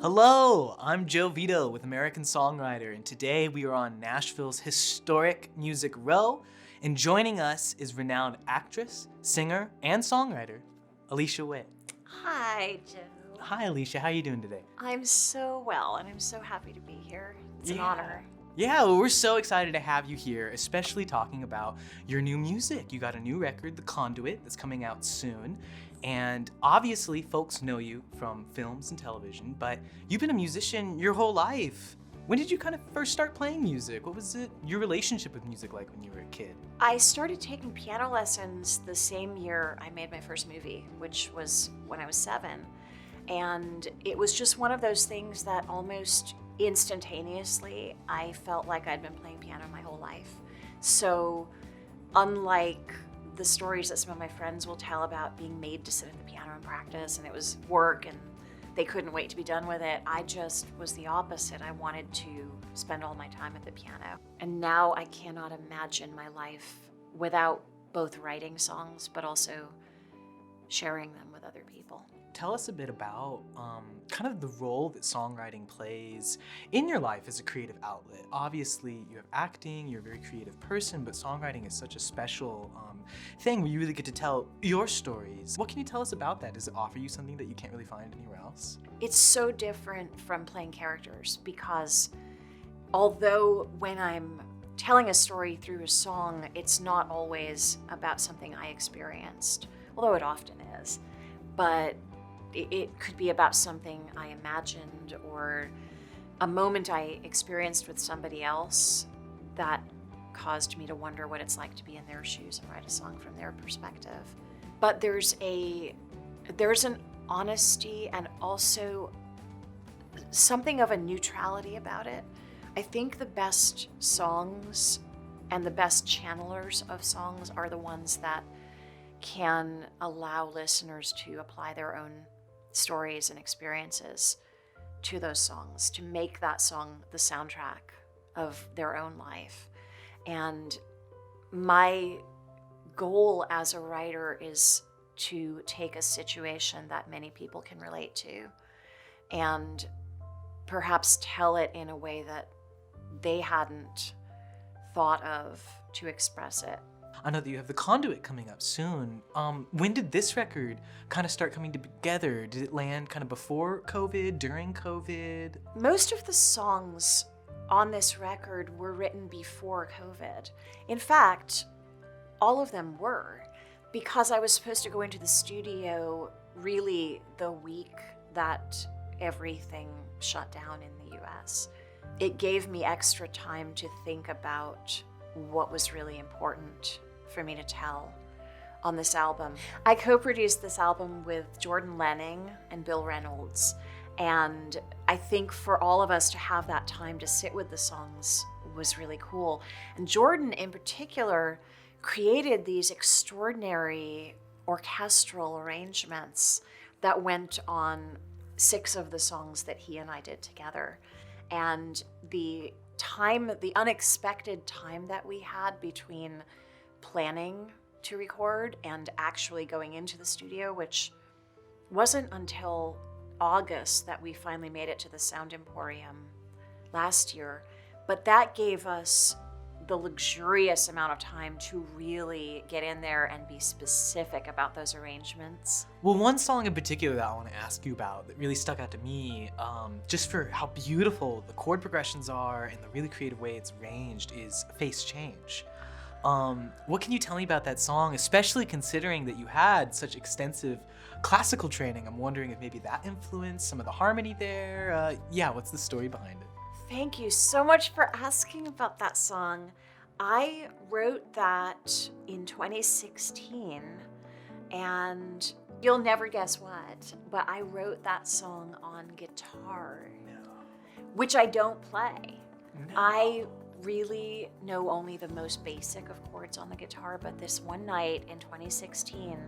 Hello, I'm Joe Vito with American Songwriter, and today we are on Nashville's historic Music Row, and joining us is renowned actress, singer, and songwriter, Alicia Witt. Hi, Joe. Hi, Alicia. How are you doing today? I'm so well, and I'm so happy to be here. It's an honor. Yeah, well, we're so excited to have you here, especially talking about your new music. You got a new record, The Conduit, that's coming out soon. And obviously, folks know you from films and television, but you've been a musician your whole life. When did you kind of first start playing music? What was your relationship with music like when you were a kid? I started taking piano lessons the same year I made my first movie, which was when I was 7. And it was just one of those things that almost instantaneously, I felt like I'd been playing piano my whole life. So unlike the stories that some of my friends will tell about being made to sit at the piano and practice, and it was work and they couldn't wait to be done with it, I just was the opposite. I wanted to spend all my time at the piano. And now I cannot imagine my life without both writing songs, but also sharing them with other people. Tell us a bit about kind of the role that songwriting plays in your life as a creative outlet. Obviously, you have acting, you're a very creative person, but songwriting is such a special thing where you really get to tell your stories. What can you tell us about that? Does it offer you something that you can't really find anywhere else? It's so different from playing characters because although when I'm telling a story through a song, it's not always about something I experienced, although it often is. But it could be about something I imagined or a moment I experienced with somebody else that caused me to wonder what it's like to be in their shoes and write a song from their perspective. But there's an honesty and also something of a neutrality about it. I think the best songs and the best channelers of songs are the ones that can allow listeners to apply their own stories and experiences to those songs, to make that song the soundtrack of their own life. And my goal as a writer is to take a situation that many people can relate to and perhaps tell it in a way that they hadn't thought of to express it. I know that you have The Conduit coming up soon. When did this record kind of start coming together? Did it land kind of before COVID, during COVID? Most of the songs on this record were written before COVID. In fact, all of them were, because I was supposed to go into the studio really the week that everything shut down in the US. It gave me extra time to think about what was really important for me to tell on this album. I co-produced this album with Jordan Lenning and Bill Reynolds, and I think for all of us to have that time to sit with the songs was really cool. And Jordan in particular created these extraordinary orchestral arrangements that went on 6 of the songs that he and I did together. And the unexpected time that we had between planning to record and actually going into the studio, which wasn't until August that we finally made it to the Sound Emporium last year. But that gave us the luxurious amount of time to really get in there and be specific about those arrangements. Well, one song in particular that I want to ask you about that really stuck out to me, just for how beautiful the chord progressions are and the really creative way it's arranged, is Face Change. What can you tell me about that song, especially considering that you had such extensive classical training? I'm wondering if maybe that influenced some of the harmony there. What's the story behind it? Thank you so much for asking about that song. I wrote that in 2016, and you'll never guess what, but I wrote that song on guitar, which I don't play. No. I really know only the most basic of chords on the guitar, but this one night in 2016,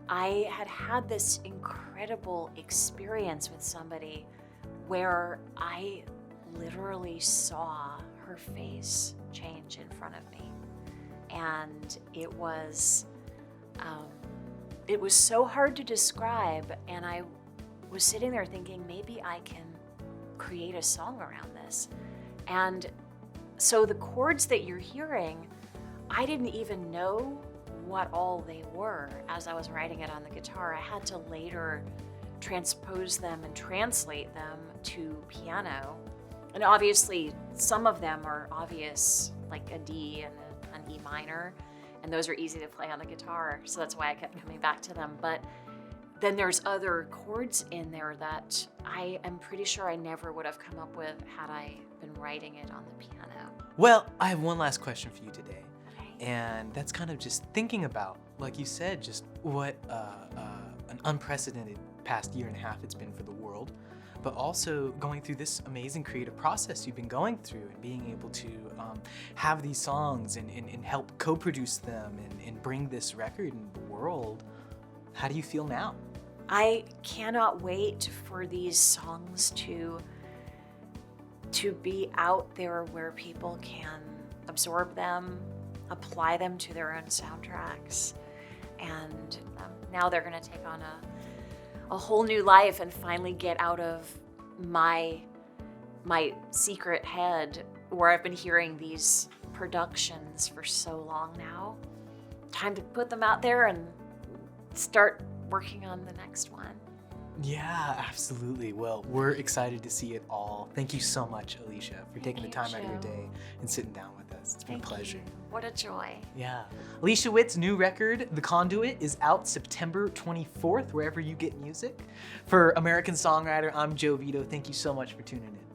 I had this incredible experience with somebody where I literally saw her face change in front of me. And it was so hard to describe, and I was sitting there thinking, maybe I can create a song around this. And so the chords that you're hearing, I didn't even know what all they were as I was writing it on the guitar. I had to later transpose them and translate them to piano. And obviously, some of them are obvious, like a D and an E minor, and those are easy to play on the guitar, so that's why I kept coming back to them. But then there's other chords in there that I am pretty sure I never would have come up with had I been writing it on the piano. Well, I have one last question for you today. Okay. And that's kind of just thinking about, like you said, just what an unprecedented past year and a half it's been for the world, but also going through this amazing creative process you've been going through and being able to have these songs and help co-produce them and bring this record into the world. How do you feel now? I cannot wait for these songs to be out there where people can absorb them, apply them to their own soundtracks, and now they're going to take on a whole new life and finally get out of my secret head where I've been hearing these productions for so long now. Time to put them out there and start working on the next one. Yeah, absolutely. Well, we're excited to see it all. Thank you so much, Alicia, for taking the time out of your day and sitting down with us. It's been a pleasure. You. What a joy. Yeah. Alicia Witt's new record, The Conduit, is out September 24th, wherever you get music. For American Songwriter, I'm Joe Vito. Thank you so much for tuning in.